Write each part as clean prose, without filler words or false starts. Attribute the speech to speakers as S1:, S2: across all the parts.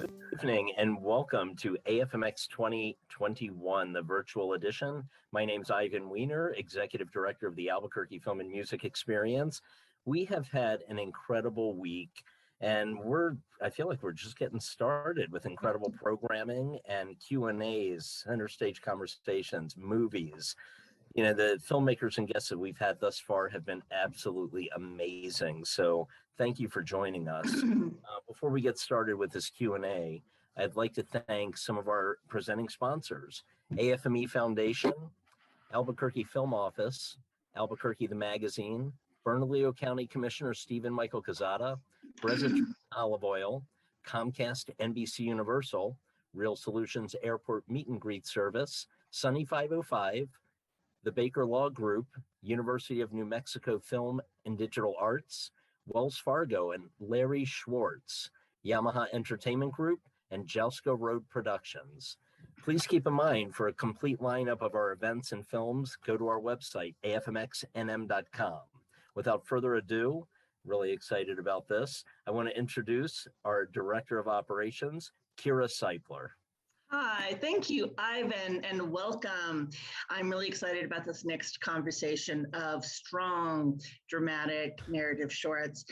S1: Good evening and welcome to AFMX 2021, the virtual edition. My name's Ivan Weiner, Executive Director of the Albuquerque Film and Music Experience. We have had an incredible week, and I feel like we're just getting started with incredible programming and Q&As, center stage conversations, movies. You know, the filmmakers and guests that we've had thus far have been absolutely amazing. So thank you for joining us. Before we get started with this Q&A, I'd like to thank some of our presenting sponsors: AFME Foundation, Albuquerque Film Office, Albuquerque the Magazine, Bernalillo County Commissioner Stephen Michael Quezada, Brede Olive Oil, Comcast NBC Universal, Real Solutions Airport Meet and Greet Service, Sunny 505, the Baker Law Group, University of New Mexico Film and Digital Arts, Wells Fargo and Larry Schwartz, Yamaha Entertainment Group, and Jalsko Road Productions. Please keep in mind, for a complete lineup of our events and films, go to our website, AFMXNM.com. Without further ado, really excited about this, I want to introduce our Director of Operations, Kira Seipler.
S2: Hi, thank you, Ivan, and welcome. I'm really excited about this next conversation of strong, dramatic narrative shorts.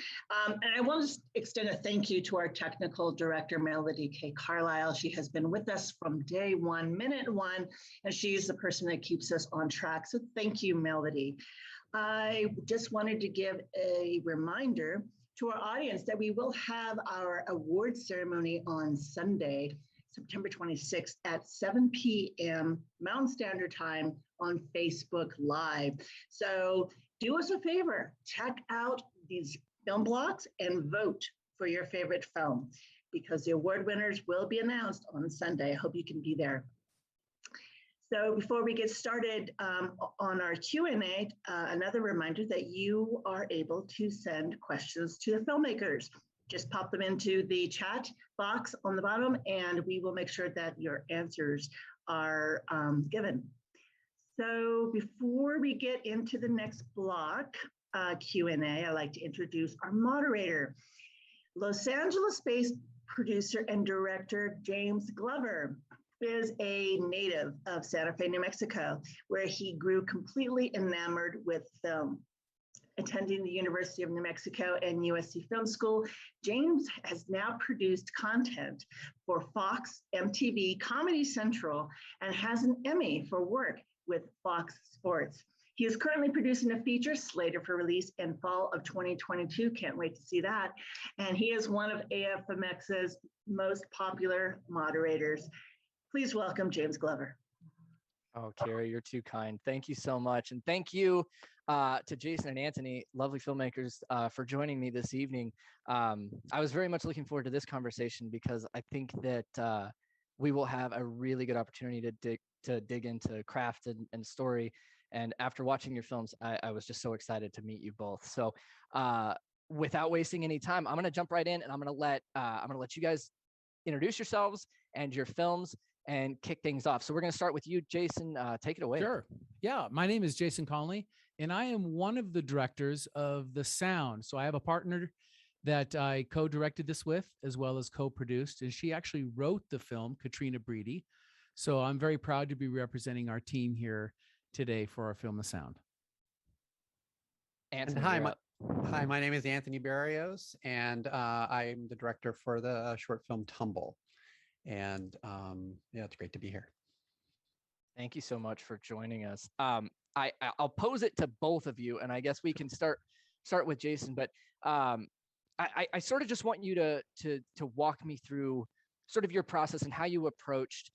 S2: And I want to extend a thank you to our technical director, Melody K. Carlisle. She has been with us from day one, minute one, and she's the person that keeps us on track. So thank you, Melody. I just wanted to give a reminder to our audience that we will have our awards ceremony on Sunday, September 26th at 7 p.m. Mountain Standard Time on Facebook Live. So do us a favor, check out these film blocks and vote for your favorite film, because the award winners will be announced on Sunday. I hope you can be there. So before we get started on our Q&A, another reminder that you are able to send questions to the filmmakers. Just pop them into the chat box on the bottom, and we will make sure that your answers are given. So before we get into the next block, Q&A, I'd like to introduce our moderator, Los Angeles-based producer and director James Glover is a native of Santa Fe, New Mexico, where he grew completely enamored with film. Attending the University of New Mexico and USC Film School, James has now produced content for Fox, MTV, Comedy Central, and has an Emmy for work with Fox Sports. He is currently producing a feature slated for release in fall of 2022. Can't wait to see that. And he is one of AFMX's most popular moderators. Please welcome James Glover.
S3: Oh, Carrie, you're too kind. Thank you so much. And thank you to Jason and Antony, lovely filmmakers, for joining me this evening. I was very much looking forward to this conversation because I think that we will have a really good opportunity to dig into craft and story. And after watching your films, I was just so excited to meet you both. So without wasting any time, I'm going to jump right in, and I'm going to let you guys introduce yourselves and your films and kick things off. So we're going to start with you, Jason. Take it away.
S4: Sure. Yeah, my name is Jason Connelly, and I am one of the directors of The Sound. So I have a partner that I co-directed this with, as well as co-produced, and she actually wrote the film, Katrina Brede. So I'm very proud to be representing our team here today for our film, The Sound.
S3: Antony,
S5: hi, my name is Antony Berrios, and I'm the director for the short film Tumble. And yeah, it's great to be here.
S3: Thank you so much for joining us. I'll pose it to both of you, and I guess we can start with Jason. But I sort of just want you to walk me through sort of your process and how you approached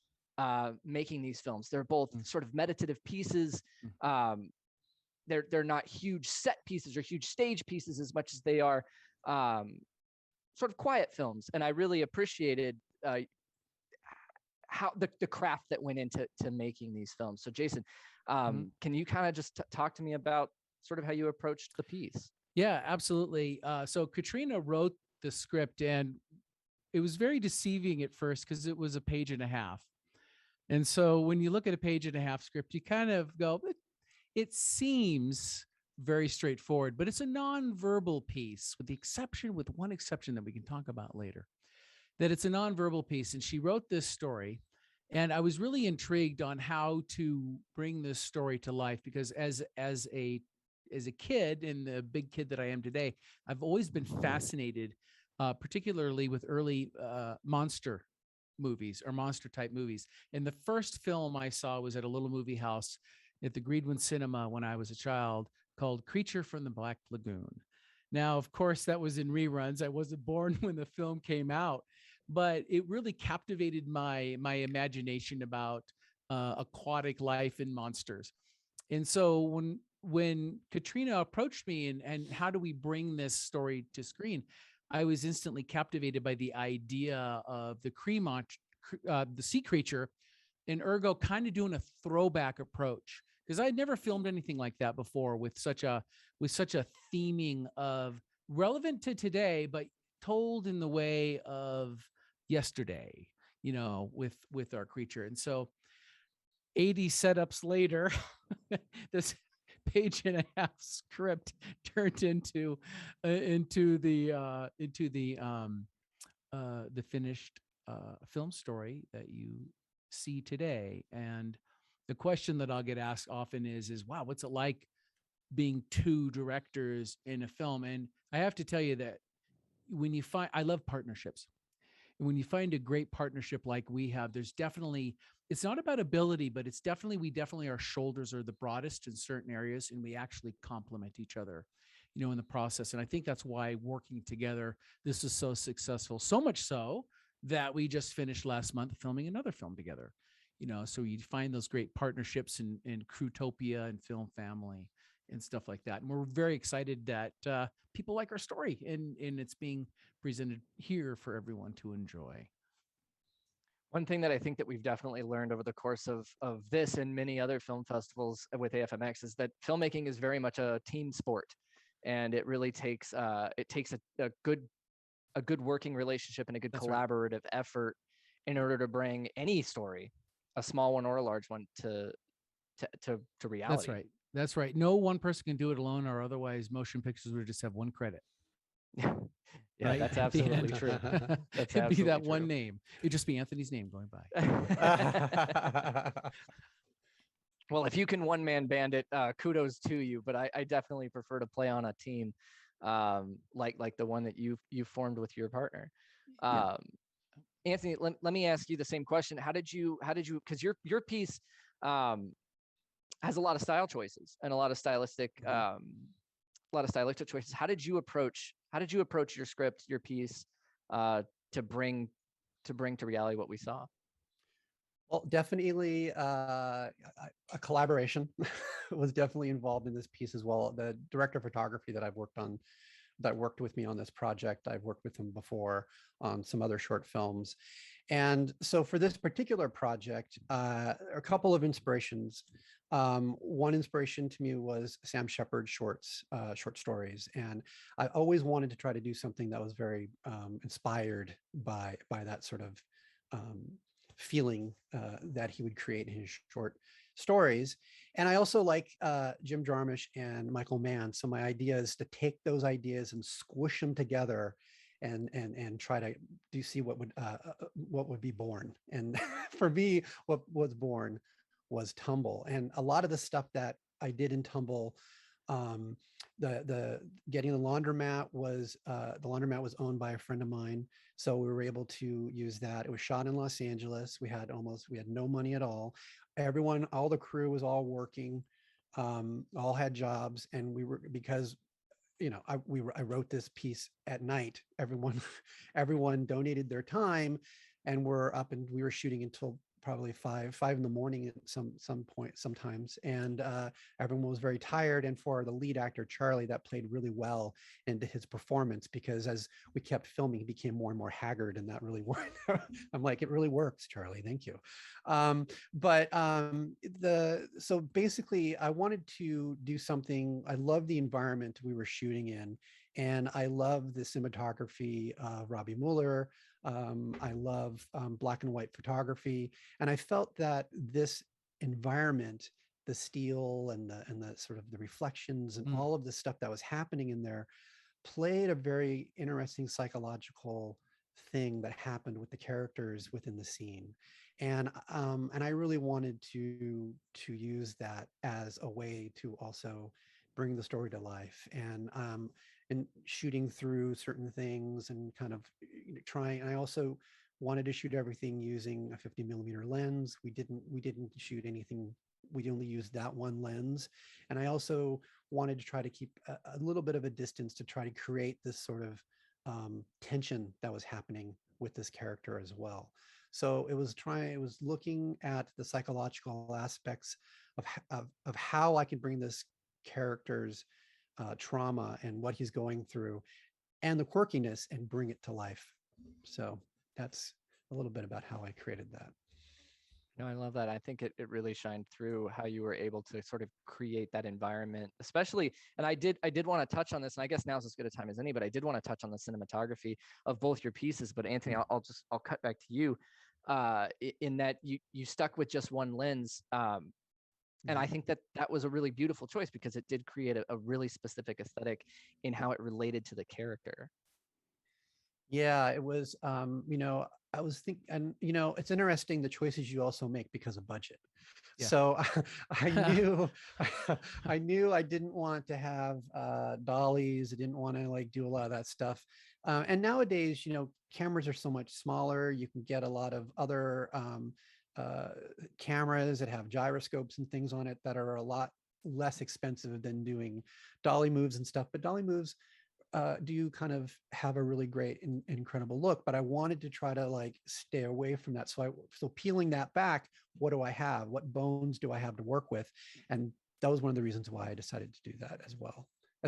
S3: making these films. They're both sort of meditative pieces. They're not huge set pieces or huge stage pieces as much as they are sort of quiet films. And I really appreciated how the craft that went into making these films. So Jason, can you kind of just talk to me about sort of how you approached the piece?
S4: Yeah, absolutely. So Katrina wrote the script, and it was very deceiving at first because it was a page and a half. And so when you look at a page and a half script, you kind of go, it seems very straightforward, but it's a nonverbal piece with one exception that we can talk about later. that it's a nonverbal piece. And she wrote this story. And I was really intrigued on how to bring this story to life, because as a kid, and the big kid that I am today, I've always been fascinated, particularly with early monster movies or monster type movies. And the first film I saw was at a little movie house at the Greenwood Cinema when I was a child, called Creature from the Black Lagoon. Now, of course, that was in reruns. I wasn't born when the film came out, but it really captivated my imagination about aquatic life and monsters. And so when Katrina approached me and how do we bring this story to screen, I was instantly captivated by the idea of the the sea creature, and ergo kind of doing a throwback approach, because I'd never filmed anything like that before with such a theming of relevant to today, but told in the way of yesterday, with our creature. And so 80 setups later, this page and a half script turned into the finished film story that you see today. And the question that I'll get asked often is, wow, what's it like being two directors in a film? And I have to tell you that I love partnerships. And when you find a great partnership like we have, it's not about ability, but we definitely, our shoulders are the broadest in certain areas, and we actually complement each other, in the process. And I think that's why working together, this is so successful, so much so that we just finished last month filming another film together, so you find those great partnerships in Crewtopia and Film Family and stuff like that. And we're very excited that people like our story, and it's being presented here for everyone to enjoy.
S3: One thing that I think that we've definitely learned over the course of this and many other film festivals with AFMX is that filmmaking is very much a team sport, and it really takes a good working relationship and a good
S4: That's
S3: collaborative effort in order to bring any story, a small one or a large one, to reality.
S4: That's right. No one person can do it alone, or otherwise motion pictures would just have one credit.
S3: Yeah, right? That's absolutely true. That's
S4: It'd be that
S3: true.
S4: one name. It'd just be Anthony's name going by.
S3: Well, if you can one-man band it, kudos to you. But I definitely prefer to play on a team, like the one that you formed with your partner.
S4: Yeah.
S3: Anthony, let me ask you the same question. How did you? Because your piece has a lot of style choices and a lot of stylistic choices. How did you approach your script, your piece, to bring to reality what we saw?
S5: Well, definitely a collaboration was definitely involved in this piece as well. The director of photography that worked with me on this project, I've worked with him before on some other short films. And so for this particular project, a couple of inspirations. One inspiration to me was Sam Shepard's short stories. And I always wanted to try to do something that was very inspired by that sort of feeling that he would create in his short stories. And I also like Jim Jarmusch and Michael Mann. So my idea is to take those ideas and squish them together and try to see what would be born. And for me, what was born was Tumble. And a lot of the stuff that I did in Tumble, the getting the laundromat was owned by a friend of mine, so we were able to use that. It was shot in Los Angeles. We had no money at all. All the crew was all working, all had jobs, and we were, because I wrote this piece at night. Everyone donated their time, and we were shooting until probably 5 in the morning at some point sometimes. And everyone was very tired. And for the lead actor, Charlie, that played really well into his performance, because as we kept filming, he became more and more haggard, and that really worked. I'm like, it really works, Charlie. Thank you. So basically I wanted to do something. I love the environment we were shooting in, and I love the cinematography of Robbie Mueller. I love black and white photography. And I felt that this environment, the steel and the sort of the reflections and all of the stuff that was happening in there, played a very interesting psychological thing that happened with the characters within the scene. And I really wanted to use that as a way to also bring the story to life, and shooting through certain things and kind of trying. And I also wanted to shoot everything using a 50mm lens. We didn't shoot anything. We only used that one lens. And I also wanted to try to keep a little bit of a distance to try to create this sort of tension that was happening with this character as well. So it was looking at the psychological aspects of how I can bring this character's trauma and what he's going through and the quirkiness and bring it to life. So that's a little bit about how I created that.
S3: No, I love that. I think it really shined through how you were able to sort of create that environment, especially, and I did want to touch on this, and I guess now's as good a time as any, but I did want to touch on the cinematography of both your pieces. But Antony, I'll cut back to you, in that you stuck with just one lens. And I think that was a really beautiful choice because it did create a really specific aesthetic in how it related to the character.
S5: Yeah, it was, I was thinking, and it's interesting the choices you also make because of budget.
S4: Yeah.
S5: So I knew, I knew I didn't want to have dollies. I didn't want to like do a lot of that stuff. And nowadays, cameras are so much smaller. You can get a lot of other cameras that have gyroscopes and things on it that are a lot less expensive than doing dolly moves and stuff. But dolly moves do kind of have a really great incredible look, but I wanted to try to like stay away from that. So peeling that back, what do I have? What bones do I have to work with? And that was one of the reasons why I decided to do that as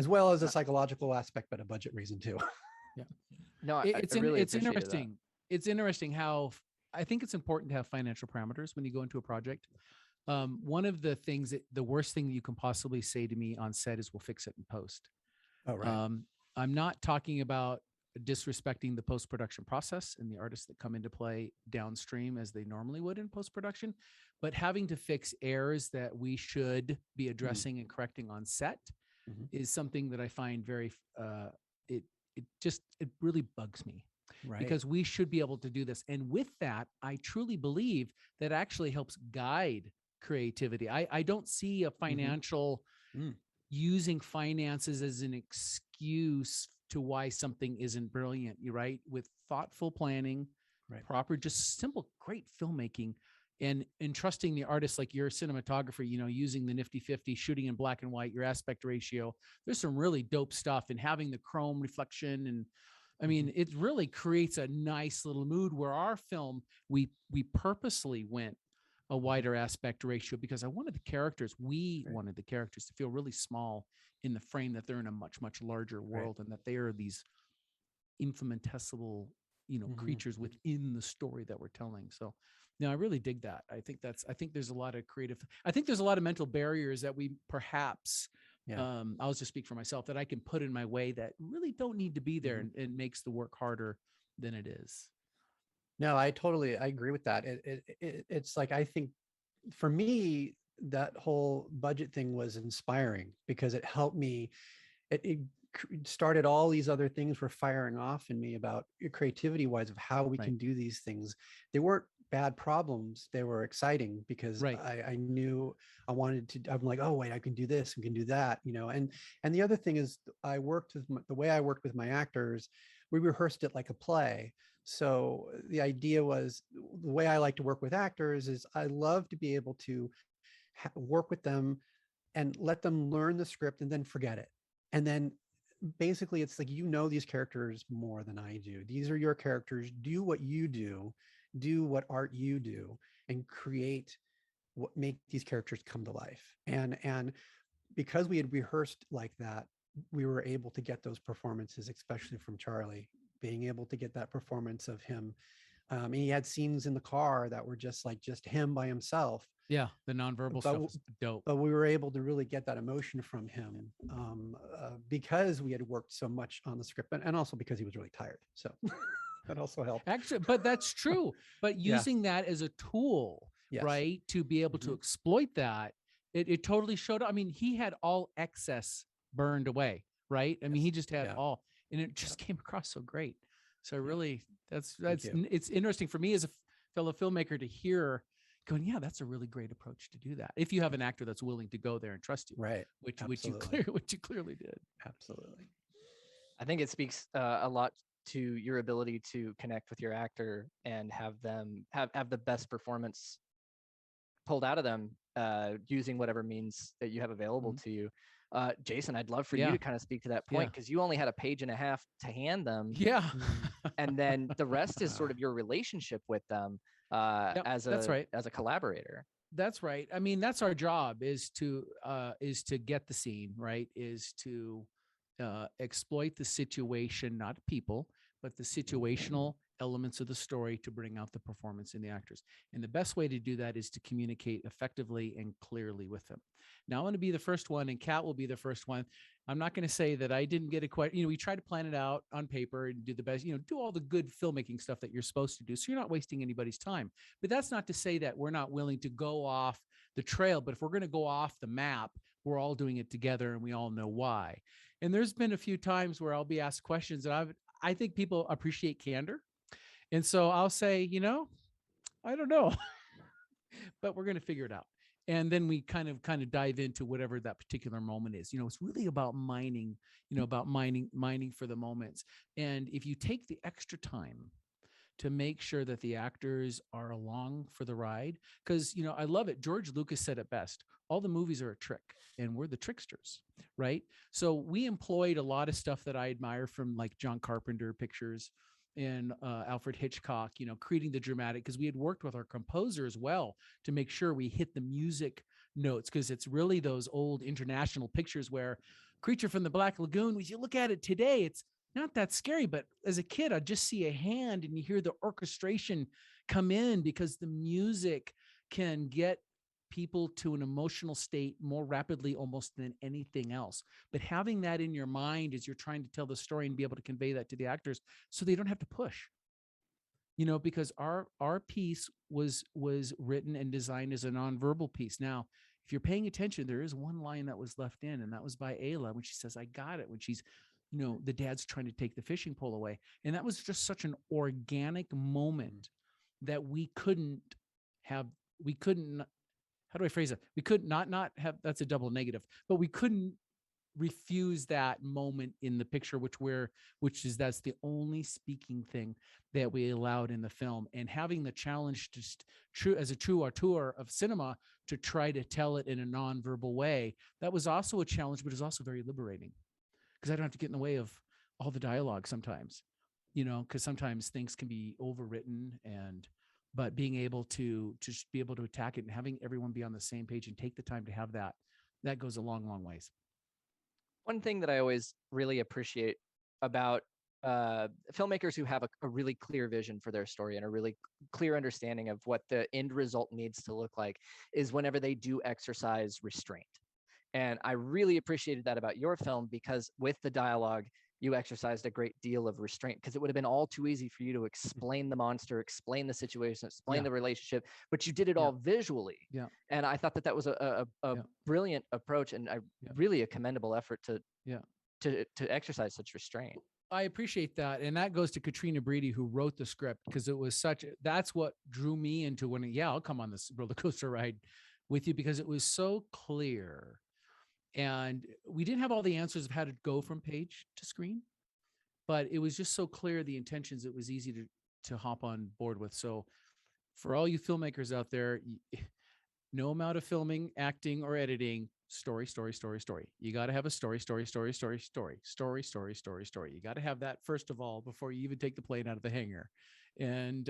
S5: well as a psychological aspect, but a budget reason too.
S3: Yeah. No,
S4: It's
S3: really
S4: interesting. It's interesting how I think it's important to have financial parameters when you go into a project. One of the things the worst thing that you can possibly say to me on set is we'll fix it in post.
S5: Oh, right.
S4: I'm not talking about disrespecting the post-production process and the artists that come into play downstream as they normally would in post-production, but having to fix errors that we should be addressing and correcting on set is something that I find very, it really bugs me. Right. Because we should be able to do this. And with that, I truly believe that actually helps guide creativity. I don't see a financial using finances as an excuse to why something isn't brilliant. You're right. With thoughtful planning, proper, just simple, great filmmaking, and trusting the artist, like your cinematographer, using the nifty 50, shooting in black and white, your aspect ratio. There's some really dope stuff, and having the chrome reflection. And I mean, it really creates a nice little mood where our film, we purposely went a wider aspect ratio because we wanted the characters to feel really small in the frame, that they're in a much, much larger world, and that they are these infinitesimal, creatures within the story that we're telling. So no, I really dig that. I think there's a lot of mental barriers that we perhaps, I'll just speak for myself, that I can put in my way that really don't need to be there, and makes the work harder than it is.
S5: No, I agree with that. It's like, I think for me, that whole budget thing was inspiring because it helped me. It started all these other things were firing off in me about creativity wise of how we can do these things. They weren't bad problems. They were exciting because I knew I wanted to, I'm like, oh wait, I can do this, we can do that, and the other thing is the way I worked with my actors, we rehearsed it like a play. So the idea was, the way I like to work with actors is I love to be able to work with them and let them learn the script and then forget it. And then basically it's like, these characters more than I do. These are your characters. Do what you do what art you do, and make these characters come to life. And because we had rehearsed like that, we were able to get those performances, especially from Charlie, being able to get that performance of him. And he had scenes in the car that were just him by himself.
S4: Yeah, the nonverbal stuff was dope.
S5: But we were able to really get that emotion from him because we had worked so much on the script, and also because he was really tired. So that also helped.
S4: Actually, but that's true. But using that as a tool, right, to be able to exploit that, it totally showed up. I mean, he had all excess burned away, right? I mean, he just had all, and it just came across so great. So really, that's
S5: you.
S4: it's interesting for me as a fellow filmmaker to hear going, yeah, that's a really great approach to do that. If you have an actor that's willing to go there and trust you,
S5: Right.
S4: which
S5: Absolutely.
S4: which you clearly did.
S5: Absolutely.
S3: I think it speaks a lot to your ability to connect with your actor and have them have the best performance pulled out of them using whatever means that you have available to you. Jason, I'd love for you to kind of speak to that point, because you only had a page and a half to hand them.
S4: Yeah.
S3: And then the rest is sort of your relationship with them as a collaborator.
S4: That's right. I mean, that's our job, is to get the scene right, is to exploit the situation, not people, but the situational elements of the story to bring out the performance in the actors. And the best way to do that is to communicate effectively and clearly with them. Now, I'm going to be the first one, and Kat will be the first one. I'm not going to say that I didn't get it quite, we try to plan it out on paper and do the best, do all the good filmmaking stuff that you're supposed to do, so you're not wasting anybody's time. But that's not to say that we're not willing to go off the trail. But if we're going to go off the map, we're all doing it together, and we all know why. And there's been a few times where I'll be asked questions, and I think people appreciate candor. And so I'll say, I don't know, but we're going to figure it out. And then we kind of dive into whatever that particular moment is. It's really about mining, mining for the moments. And if you take the extra time to make sure that the actors are along for the ride, because, I love it. George Lucas said it best: all the movies are a trick, and we're the tricksters, right? So we employed a lot of stuff that I admire from like John Carpenter pictures and Alfred Hitchcock, creating the dramatic, because we had worked with our composer as well to make sure we hit the music notes, because it's really those old international pictures where Creature from the Black Lagoon, as you look at it today, it's not that scary, but as a kid, I'd just see a hand and you hear the orchestration come in, because the music can get people to an emotional state more rapidly almost than anything else. But having that in your mind as you're trying to tell the story and be able to convey that to the actors so they don't have to push, because our piece was written and designed as a nonverbal piece. Now, if you're paying attention, there is one line that was left in, and that was by Ayla when she says, "I got it," when she's, the dad's trying to take the fishing pole away. And that was just such an organic moment that we couldn't, how do I phrase it? We could not have, that's a double negative, but we couldn't refuse that moment in the picture, that's the only speaking thing that we allowed in the film. And having the challenge as a true auteur of cinema to try to tell it in a nonverbal way, that was also a challenge, but it's also very liberating, because I don't have to get in the way of all the dialogue sometimes, because sometimes things can be overwritten, but being able to just be able to attack it and having everyone be on the same page and take the time to have that goes a long, long ways.
S3: One thing that I always really appreciate about filmmakers who have a really clear vision for their story and a really clear understanding of what the end result needs to look like is whenever they do exercise restraint. And I really appreciated that about your film, because with the dialogue, you exercised a great deal of restraint, because it would have been all too easy for you to explain the monster, explain the situation, explain the relationship, but you did it all visually.
S4: Yeah.
S3: And I thought that was a brilliant approach, and really a commendable effort to exercise such restraint.
S4: I appreciate that. And that goes to Katrina Brede, who wrote the script, because it was that's what drew me into I'll come on this roller coaster ride with you, because it was so clear. And we didn't have all the answers of how to go from page to screen, but it was just so clear, the intentions, it was easy to hop on board with. So for all you filmmakers out there, no amount of filming, acting, or editing, story. You got to have a story. You got to have that first of all before you even take the plane out of the hangar. And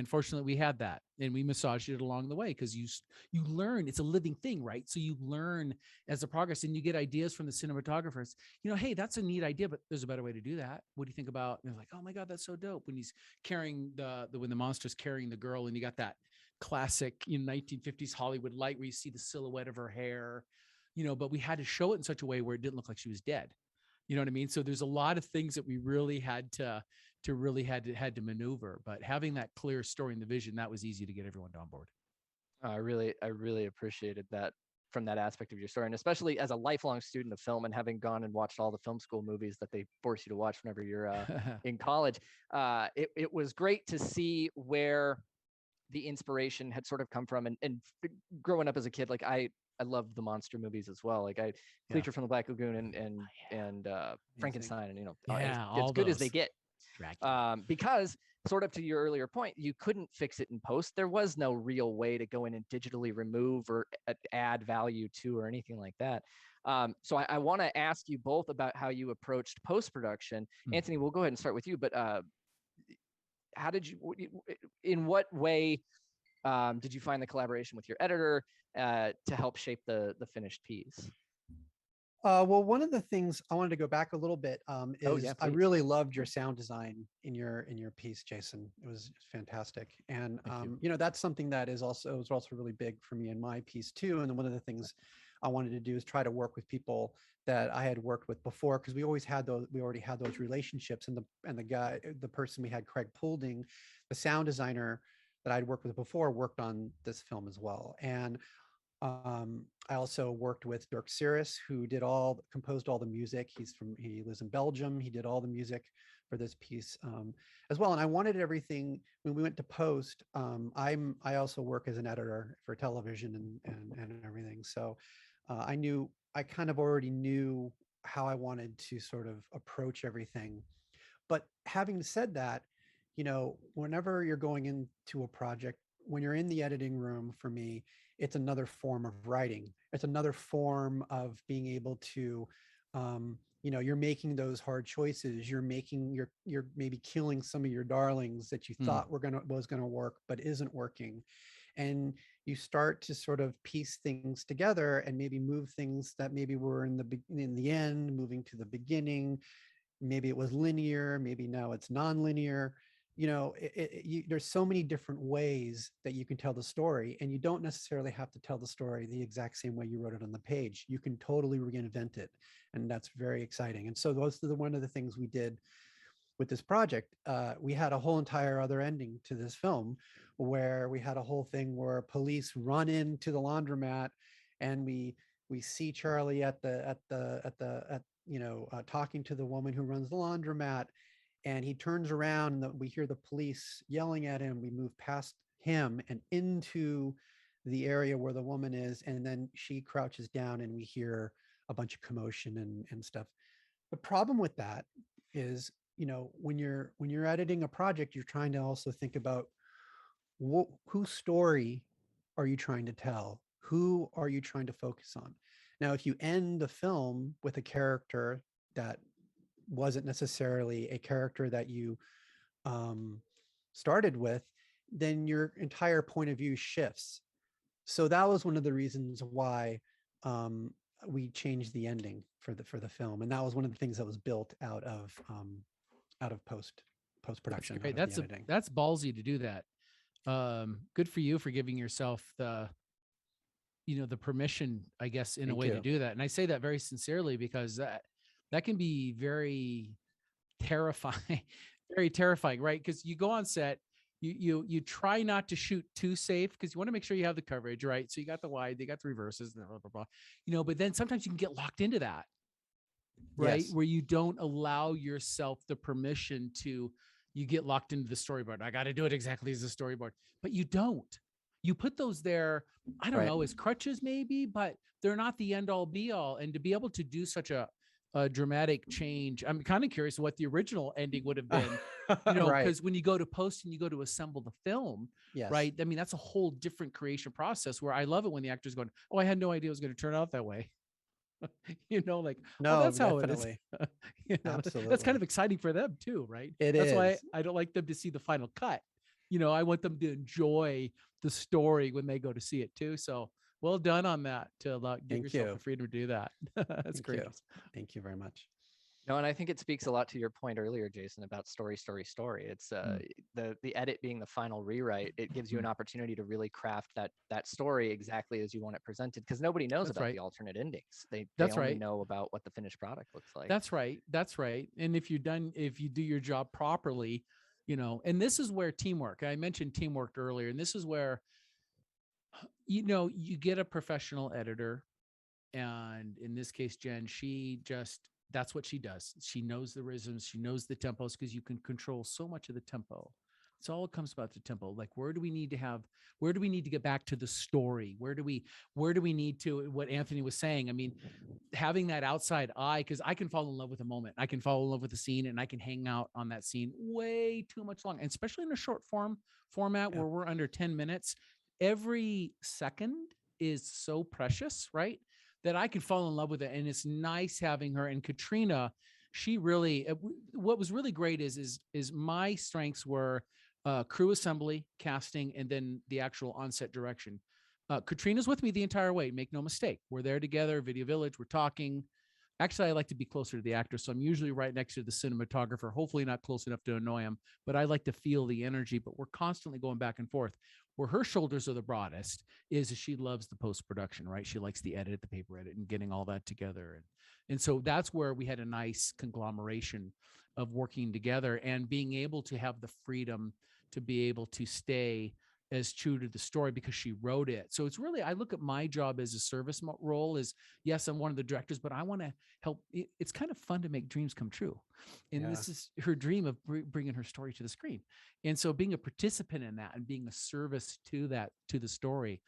S4: fortunately we had that, and we massaged it along the way, because you learn, it's a living thing, right? So you learn as a progress, and you get ideas from the cinematographers, hey, that's a neat idea, but there's a better way to do that. What do you think about? And they're like, oh my God, that's so dope. When he's carrying when the monster's carrying the girl, and you got that classic 1950s Hollywood light where you see the silhouette of her hair, but we had to show it in such a way where it didn't look like she was dead. You know what I mean? So there's a lot of things that we really had to maneuver, but having that clear story in the vision, that was easy to get everyone on board.
S3: I really appreciated that. from that aspect of your story. And especially as a lifelong student of film and having gone and watched all the film school movies that they force you to watch whenever you're in college, it was great to see where the inspiration had sort of come from. And growing up as a kid, like I loved the monster movies as well. Like Creature from the Black Lagoon and Frankenstein, and as good as they get. Because sort of to your earlier point, you couldn't fix it in post. There was no real way to go in and digitally remove or add value to or anything like that. So I want to ask you both about how you approached post-production. Antony, we'll go ahead and start with you, but how did you, in what way did you find the collaboration with your editor to help shape the finished piece?
S5: Well, one of the things I wanted to go back a little bit is I
S3: please.
S5: really loved your sound design in your piece, Jason. It was fantastic, and that's something that was also really big for me in my piece too. And one of the things I wanted to do is try to work with people that I had worked with before, because we already had those relationships. And the person we had, Craig Poulding, the sound designer that I'd worked with before, worked on this film as well. And I also worked with Dirk Cirrus, who composed all the music. He lives in Belgium. He did all the music for this piece as well. And I wanted everything when we went to post. I also work as an editor for television and everything. So I kind of already knew how I wanted to sort of approach everything. But having said that, whenever you're going into a project, when you're in the editing room, for me, it's another form of writing. It's another form of being able to, you're making those hard choices. You're maybe killing some of your darlings that you thought was gonna work, but isn't working. And you start to sort of piece things together and maybe move things that maybe were in the end, moving to the beginning. Maybe it was linear, maybe now it's non-linear. There's so many different ways that you can tell the story, and you don't necessarily have to tell the story the exact same way you wrote it on the page. You can totally reinvent it, and that's very exciting. And so those are one of the things we did with this project. We had a whole entire other ending to this film, where we had a whole thing where police run into the laundromat, and we see Charlie talking to the woman who runs the laundromat. And he turns around and we hear the police yelling at him. We move past him and into the area where the woman is. And then she crouches down and we hear a bunch of commotion and stuff. The problem with that is, when you're editing a project, you're trying to also think about whose story are you trying to tell? Who are you trying to focus on? Now, if you end the film with a character that wasn't necessarily a character that you started with, then your entire point of view shifts. So that was one of the reasons why we changed the ending for the film, and that was one of the things that was built out of post production.
S4: That's ballsy to do that. Good for you for giving yourself the permission, I guess, in a way to do that. And I say that very sincerely, because that can be very terrifying, right? Because you go on set, you try not to shoot too safe, because you want to make sure you have the coverage, right? So you got the wide, they got the reverses, blah, blah, blah. But then sometimes you can get locked into that, right? Yes. Where you don't allow yourself the permission to, you get locked into the storyboard. I got to do it exactly as the storyboard, but you don't. You put those there, I don't know, as crutches maybe, but they're not the end all be all. And to be able to do such a dramatic change, I'm kind of curious what the original ending would have been, because when you go to post and you go to assemble the film, right? I mean, that's a whole different creation process, where I love it when the actor's going, oh, I had no idea it was going to turn out that way. No, that's definitely. How it is. Absolutely. That's kind of exciting for them too, right? That's why I don't like them to see the final cut. I want them to enjoy the story when they go to see it too. So well done on that, to give yourself the freedom to do that. That's great.
S5: Thank you very much.
S3: No, and I think it speaks a lot to your point earlier, Jason, about story. It's the edit being the final rewrite. It gives you an opportunity to really craft that story exactly as you want it presented, because nobody knows about the alternate endings. They only know about what the finished product looks like.
S4: That's right. And if you do your job properly, and this is where teamwork, I mentioned teamwork earlier, and this is where You get a professional editor, and in this case, Jen, that's what she does. She knows the rhythms, she knows the tempos, because you can control so much of the tempo. It's all it comes about the tempo. Like, where do we need to get back to the story? Where do we need to, what Anthony was saying? I mean, having that outside eye, because I can fall in love with a moment. I can fall in love with a scene, and I can hang out on that scene way too much longer. And especially in a short format where we're under 10 minutes, every second is so precious, right? That I can fall in love with it. And it's nice having her. And Katrina, she really, what was really great is my strengths were crew assembly, casting, and then the actual on-set direction. Katrina's with me the entire way. Make no mistake. We're there together, Video Village, we're talking. Actually, I like to be closer to the actor, so I'm usually right next to the cinematographer, hopefully not close enough to annoy him, but I like to feel the energy, but we're constantly going back and forth. Where her shoulders are the broadest is she loves the post-production, right? She likes the edit, the paper edit, and getting all that together. And so that's where we had a nice conglomeration of working together and being able to have the freedom to be able to stay as true to the story because she wrote it. So it's really, I look at my job as a service role is, yes, I'm one of the directors, but I want to help. It's kind of fun to make dreams come true. And this is her dream of bringing her story to the screen. And so being a participant in that and being a service to that, to the story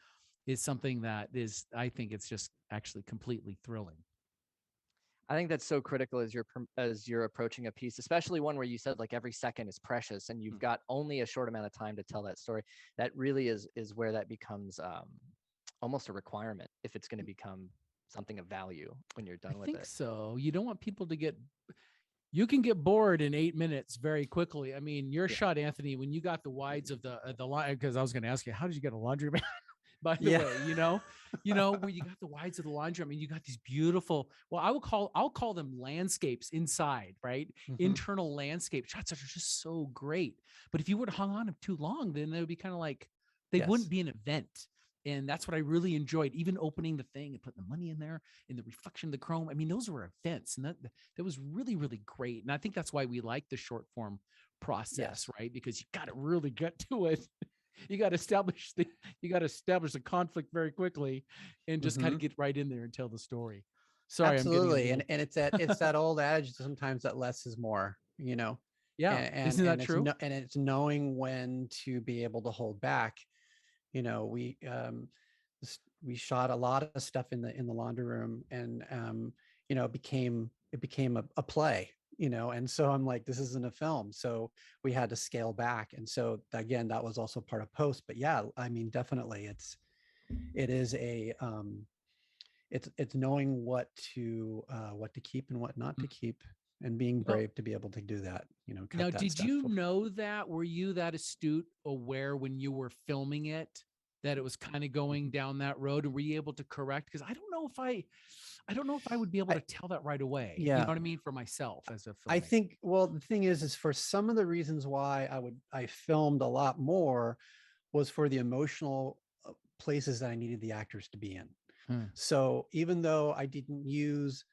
S4: is something that is, I think it's just actually completely thrilling.
S3: I think that's so critical as you're approaching a piece, especially one where you said like every second is precious and you've got only a short amount of time to tell that story. That really is where that becomes almost a requirement if it's going to become something of value when you're done with it. I think
S4: so. You don't want people to you can get bored in 8 minutes very quickly. I mean, your shot, Anthony, when you got the wides of the line, because I was going to ask you, how did you get a laundromat? By the way, where you got the wides of the laundry. I mean, you got these beautiful, well, I'll call them landscapes inside, right? Mm-hmm. Internal landscape shots that are just so great. But if you would have hung on them too long, then they would be kind of like, they wouldn't be an event. And that's what I really enjoyed, even opening the thing and putting the money in there and the reflection of the chrome. I mean, those were events, and that was really, really great. And I think that's why we like the short form process, right? Because you got to really get to it. You got to establish the conflict very quickly and just kind of get right in there and tell the story. Sorry.
S5: Absolutely. And it's that old adage sometimes that less is more,
S4: Yeah.
S5: Isn't that true? And it's knowing when to be able to hold back. We shot a lot of stuff in the laundry room, and it became a play, and so I'm like, this isn't a film, so we had to scale back. And so again, that was also part of post. But yeah, I mean, definitely it's knowing what to keep and what not to keep, and being brave to be able to do that.
S4: Now, did you know that? Were you that astute, aware when you were filming it that it was kind of going down that road, and were you able to correct? Because I don't know if I would be able to tell that right away.
S5: Yeah.
S4: You know what I mean? For myself as a filmmaker.
S5: I think, well, the thing is for some of the reasons why I filmed a lot more was for the emotional places that I needed the actors to be in. So even though I didn't use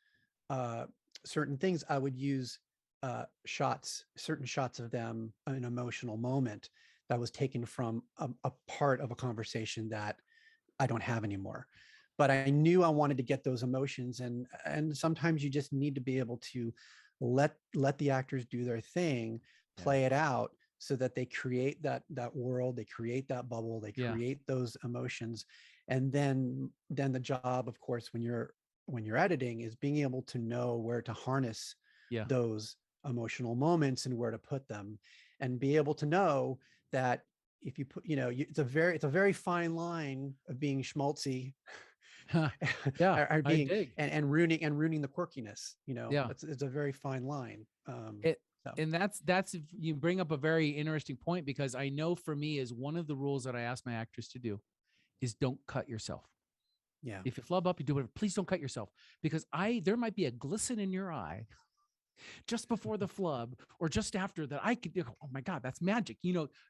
S5: certain things, I would use certain shots of them, an emotional moment that was taken from a part of a conversation that I don't have anymore. But I knew I wanted to get those emotions, and sometimes you just need to be able to let the actors do their thing, play it out, so that they create that world, they create that bubble, they create those emotions. And then the job, of course, when you're editing, is being able to know where to harness those emotional moments and where to put them, and be able to know that if you put, it's a very fine line of being schmaltzy, or being and ruining the quirkiness. It's a very fine line.
S4: And that's you bring up a very interesting point, because I know for me, is one of the rules that I ask my actors to do is don't cut yourself.
S5: Yeah.
S4: If you flub up, you do whatever. Please don't cut yourself, because there might be a glisten in your eye just before the flub or just after that. I could, oh my God, that's magic.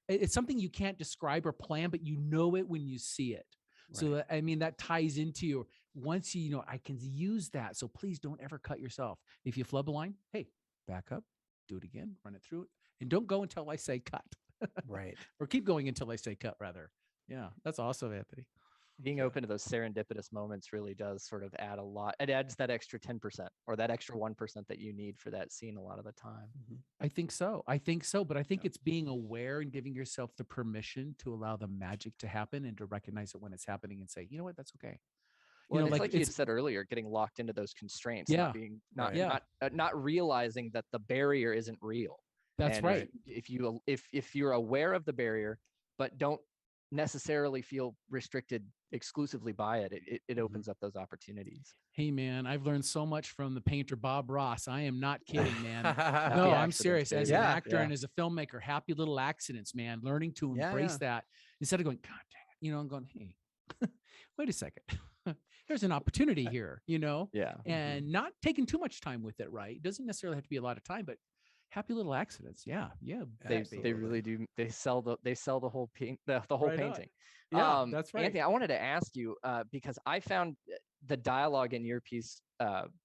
S4: It's something you can't describe or plan, but you know it when you see it. Right. So, I mean, that ties into once I can use that. So please don't ever cut yourself. If you flub a line, hey, back up, do it again, run it through it, and don't go until I say cut.
S5: Right.
S4: Or keep going until I say cut, rather. Yeah, that's awesome, Anthony.
S3: being open to those serendipitous moments really does sort of add a lot. It adds that extra 10% or that extra 1% that you need for that scene a lot of the time.
S4: I think so. But I think it's being aware and giving yourself the permission to allow the magic to happen and to recognize it when it's happening and say, you know what, that's okay.
S3: Well, it's like you had said earlier, getting locked into those constraints,
S4: Yeah.
S3: not realizing that the barrier isn't real.
S4: That's
S3: And
S4: right.
S3: If you're aware of the barrier, but don't necessarily feel restricted exclusively by it, it opens up those opportunities.
S4: Hey man, I've learned so much from the painter Bob Ross. I am not kidding, man. No,
S3: Happy
S4: I'm
S3: accidents,
S4: serious. As
S3: baby.
S4: an actor and as a filmmaker, happy little accidents, man. Learning to embrace that instead of going, God dang it, you know, I'm going, hey, wait a second. There's an opportunity here, you know?
S3: Yeah.
S4: And not taking too much time with it, right? It doesn't necessarily have to be a lot of time, but happy little accidents. Yeah.
S3: They really do. They sell the whole the whole
S4: Right on.
S3: painting.
S4: Yeah, that's right.
S3: Anthony, I wanted to ask you because I found the dialogue in your piece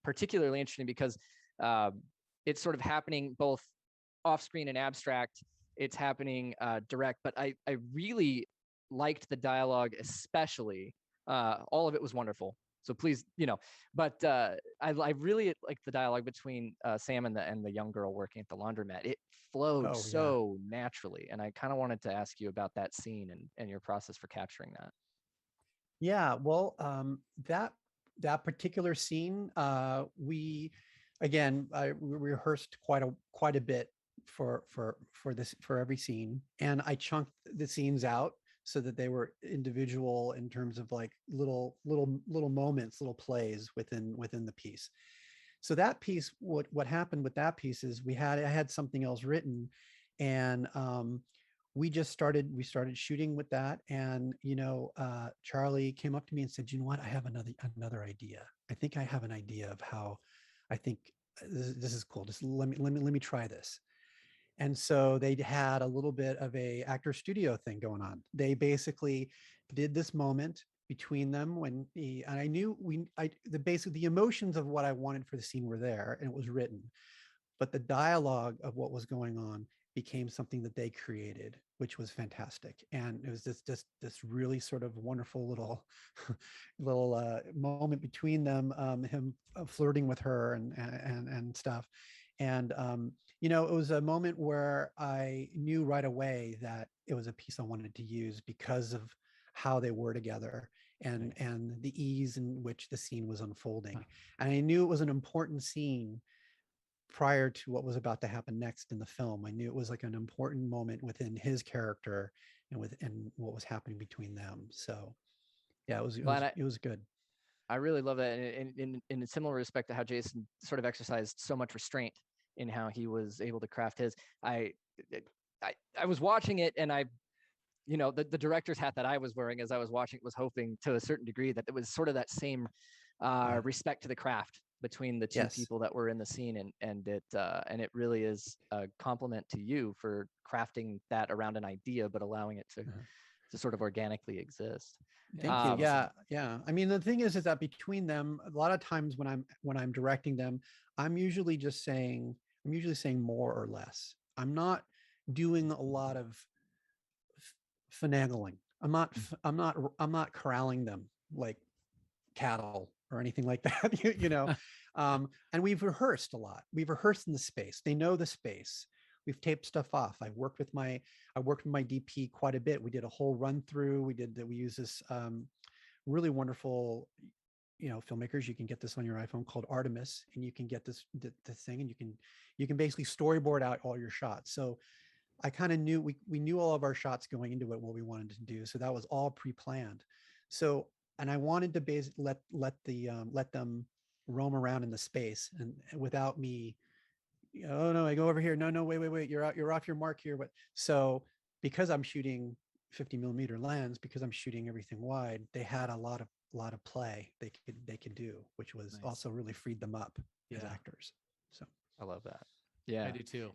S3: particularly interesting because it's sort of happening both off screen and abstract. It's happening direct, but I really liked the dialogue, especially. All of it was wonderful. So please, you know, but I really like the dialogue between Sam and the young girl working at the laundromat. It flowed so naturally, and I kind of wanted to ask you about that scene and your process for capturing that.
S5: Yeah, well, that particular scene, we rehearsed quite a bit for every scene, and I chunked the scenes out so that they were individual in terms of like little moments, little plays within the piece. So that piece, what happened with that piece is I had something else written, and we started shooting with that. And Charlie came up to me and said, you know what, I have another idea. I think I have an idea of how I think this is cool. Just let me try this. And so they had a little bit of a actor studio thing going on. They basically did this moment between them the emotions of what I wanted for the scene were there, and it was written, but the dialogue of what was going on became something that they created, which was fantastic. And it was this really sort of wonderful little moment between them, him flirting with her and stuff. And it was a moment where I knew right away that it was a piece I wanted to use because of how they were together and the ease in which the scene was unfolding. And I knew it was an important scene prior to what was about to happen next in the film. I knew it was like an important moment within his character and what was happening between them. So yeah, it was good.
S3: I really love that. And in a similar respect to how Jason sort of exercised so much restraint in how he was able to craft his, I was watching it, and the director's hat that I was wearing as I was watching it was hoping to a certain degree that it was sort of that same respect to the craft between the two people that were in the scene, and it really is a compliment to you for crafting that around an idea, but allowing it to sort of organically exist.
S5: Thank you. Yeah. I mean, the thing is that between them, a lot of times when I'm directing them, I'm usually saying more or less. I'm not doing a lot of finagling. I'm not corralling them like cattle or anything like that. And we've rehearsed a lot. We've rehearsed in the space. They know the space. We've taped stuff off. I worked with my DP quite a bit. We did a whole run through. We use this really wonderful, filmmakers. You can get this on your iPhone called Artemis, and you can get this thing, and you can basically storyboard out all your shots. So I kind of knew we knew all of our shots going into it, what we wanted to do. So that was all pre-planned. So, and I wanted to basically let them roam around in the space and without me. Oh no, I go over here. No, wait. You're off your mark here. But so because I'm shooting 50 millimeter lens, because I'm shooting everything wide, they had a lot of play they could do, which was also really freed them up as actors. So
S3: I love that. Yeah,
S4: I do too.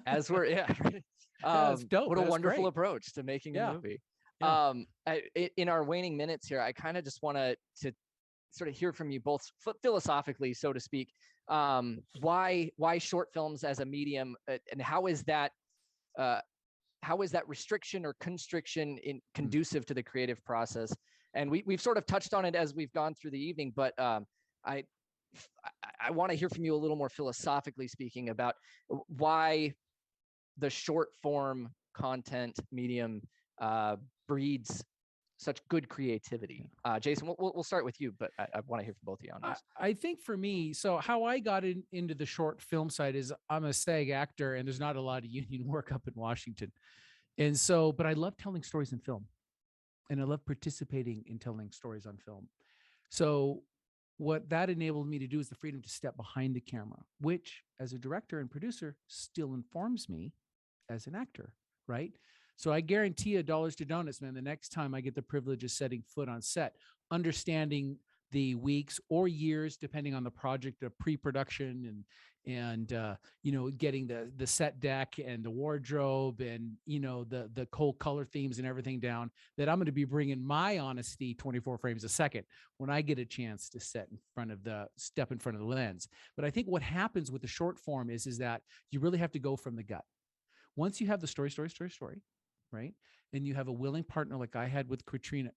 S3: As we're
S4: that's dope.
S3: What a
S4: That's
S3: wonderful
S4: great.
S3: approach to making a movie.
S4: Yeah.
S3: In our waning minutes here, I kind of just want to sort of hear from you both philosophically, so to speak. Why short films as a medium, and how is that how is that restriction or constriction conducive to the creative process? And we've sort of touched on it as we've gone through the evening, but I want to hear from you a little more philosophically speaking about why the short form content medium breeds such good creativity. Jason, we'll start with you, but I want to hear from both of you on this.
S4: I think for me, so how I got into the short film side is I'm a SAG actor, and there's not a lot of union work up in Washington. And so, but I love telling stories in film, and I love participating in telling stories on film. So what that enabled me to do is the freedom to step behind the camera, which as a director and producer still informs me as an actor, right? So I guarantee you dollars to donuts, man, the next time I get the privilege of setting foot on set, understanding the weeks or years, depending on the project of pre-production and getting the set deck and the wardrobe and, the cold color themes and everything down, that I'm going to be bringing my honesty 24 frames a second when I get a chance to step in front of the lens. But I think what happens with the short form is that you really have to go from the gut. Once you have the story, right? And you have a willing partner like I had with Katrina,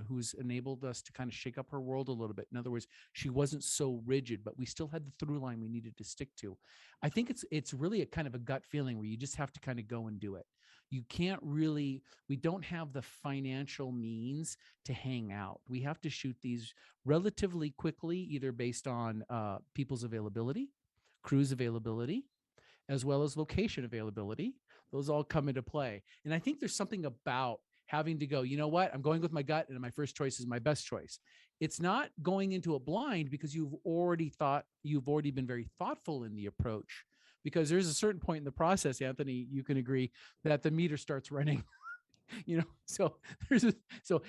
S4: who's enabled us to kind of shake up her world a little bit. In other words, she wasn't so rigid, but we still had the through line we needed to stick to. I think it's really a kind of a gut feeling where you just have to kind of go and do it. We don't have the financial means to hang out. We have to shoot these relatively quickly, either based on people's availability, crew's availability, as well as location availability. Those all come into play. And I think there's something about having to go, you know what, I'm going with my gut and my first choice is my best choice. It's not going into a blind because you've already been very thoughtful in the approach, because there's a certain point in the process, Anthony, you can agree that the meter starts running. So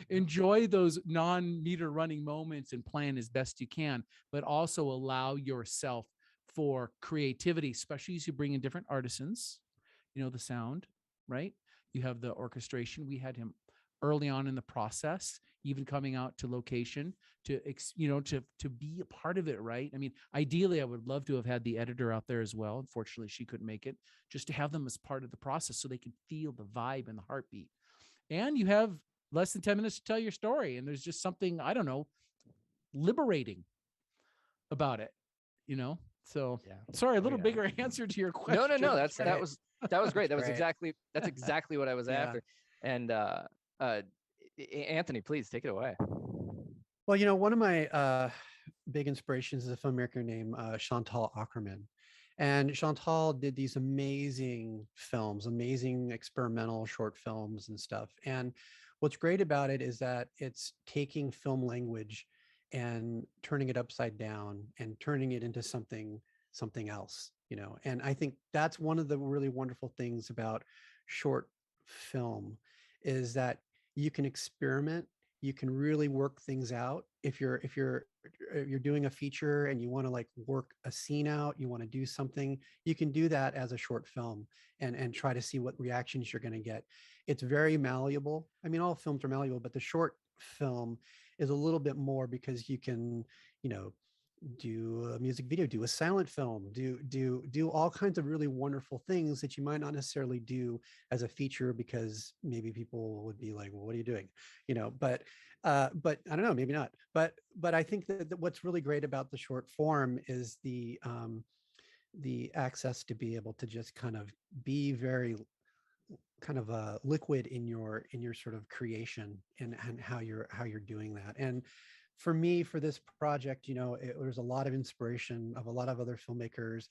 S4: enjoy those non-meter running moments and plan as best you can, but also allow yourself for creativity, especially as you bring in different artisans. The sound, right? You have the orchestration. We had him early on in the process, even coming out to location to be a part of it, right? I mean, ideally, I would love to have had the editor out there as well. Unfortunately, she couldn't make it. Just to have them as part of the process so they can feel the vibe and the heartbeat. And you have less than 10 minutes to tell your story. And there's just something, I don't know, liberating about it, So yeah. Sorry, a little bigger answer to your question.
S3: No, that was great. That's exactly what I was after. And Anthony, please take it away.
S5: Well, one of my big inspirations is a filmmaker named Chantal Akerman. And Chantal did these amazing films, amazing experimental short films and stuff. And what's great about it is that it's taking film language and turning it upside down and turning it into something else, and I think that's one of the really wonderful things about short film is that you can experiment, you can really work things out. If you're doing a feature and you want to work a scene out, you want to do something, you can do that as a short film and try to see what reactions you're going to get. It's very malleable. I mean, all films are malleable, but the short film is a little bit more because you can, do a music video, do a silent film, do all kinds of really wonderful things that you might not necessarily do as a feature, because maybe people would be like, well, what are you doing? But I don't know, maybe not. But I think that what's really great about the short form is the access to be able to just kind of be very kind of liquid in your sort of creation and how you're doing that. And for me, for this project, there's a lot of inspiration of a lot of other filmmakers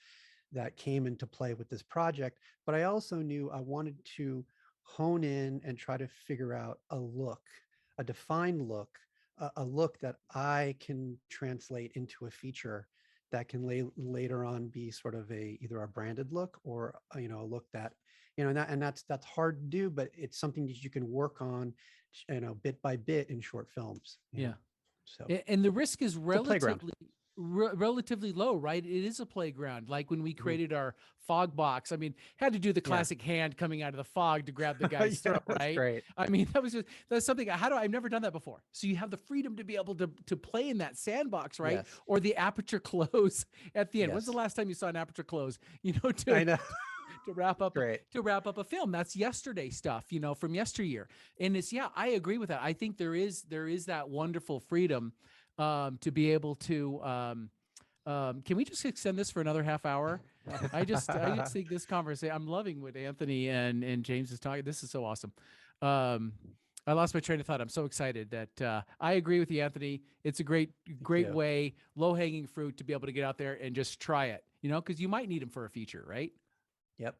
S5: that came into play with this project, but I also knew I wanted to hone in and try to figure out a defined look, a look that I can translate into a feature that can later on be sort of either a branded look or a look that that's hard to do, but it's something that you can work on bit by bit in short films.
S4: Yeah.
S5: So,
S4: and the risk is relatively low, right? It is a playground. Like when we created our fog box, I mean, had to do the classic hand coming out of the fog to grab the guy's throat, right? Great. I mean, that's something, I've never done that before. So you have the freedom to be able to play in that sandbox, right? Yes. Or the aperture close at the end. Yes. When's the last time you saw an aperture close?
S5: I know.
S4: to wrap up
S5: Great.
S4: a film. That's yesterday stuff, from yesteryear. And I agree with that. I think there is that wonderful freedom to be able to can we just extend this for another half hour? I just think this conversation, I'm loving what Anthony and James is talking. This is so awesome. I lost my train of thought. I'm so excited that I agree with you, Anthony. It's a great way, low-hanging fruit to be able to get out there and just try it, because you might need them for a feature, right?
S5: Yep.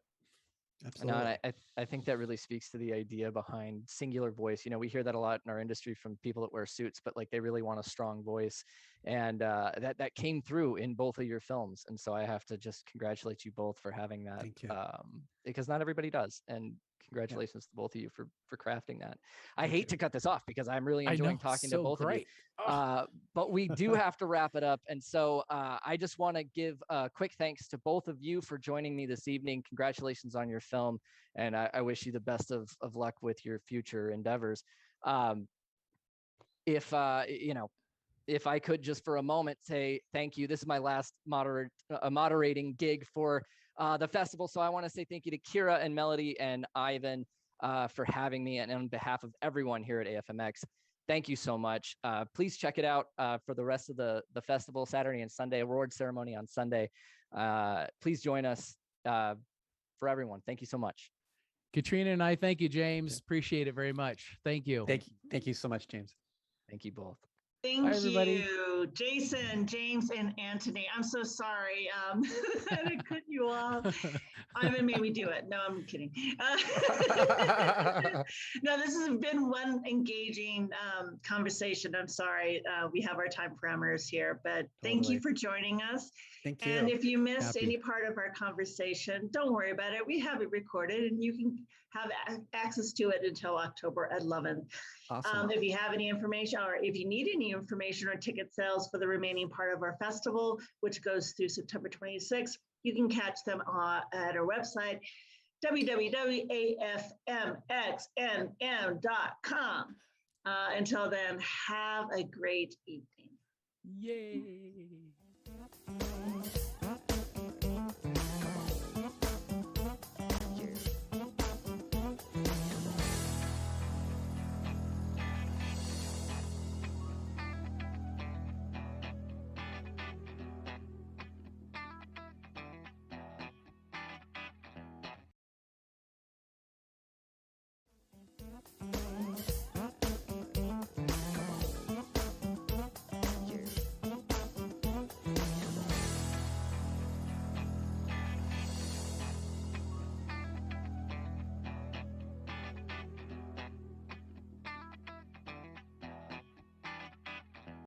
S5: Absolutely.
S3: No, and I think that really speaks to the idea behind singular voice. We hear that a lot in our industry from people that wear suits, but like they really want a strong voice, and that came through in both of your films. And so I have to just congratulate you both for having that.
S5: Thank you.
S3: Because not everybody does, and congratulations to both of you for crafting that. I
S5: Thank
S3: hate
S5: you.
S3: to cut this off because I'm really enjoying talking to both of you. But we do have to wrap it up. And so I just want to give a quick thanks to both of you for joining me this evening. Congratulations on your film. And I wish you the best of luck with your future endeavors. If I could just for a moment say thank you. This is my last moderating gig for the festival. So I want to say thank you to Kira and Melody and Ivan for having me, and on behalf of everyone here at AFMX. Thank you so much. Please check it out for the rest of the festival, Saturday and Sunday, award ceremony on Sunday. Please join us for everyone. Thank you so much.
S4: Katrina and I thank you, James. Appreciate it very much. Thank you.
S5: Thank you so much, James.
S3: Thank you both.
S2: Thank you, Jason, James, and Antony. I'm so sorry that I cut you off. Ivan made me do it. No, I'm kidding. No, this has been one engaging conversation. I'm sorry. We have our time parameters here, but thank you for joining us.
S5: Thank you.
S2: And if you missed any part of our conversation, don't worry about it. We have it recorded and you can have access to it until October 11th.
S5: Awesome.
S2: If you have any information or if you need any information or ticket sales for the remaining part of our festival, which goes through September 26th, you can catch them at our website, www.afmxnm.com. Until then, have a great evening.
S4: Yay.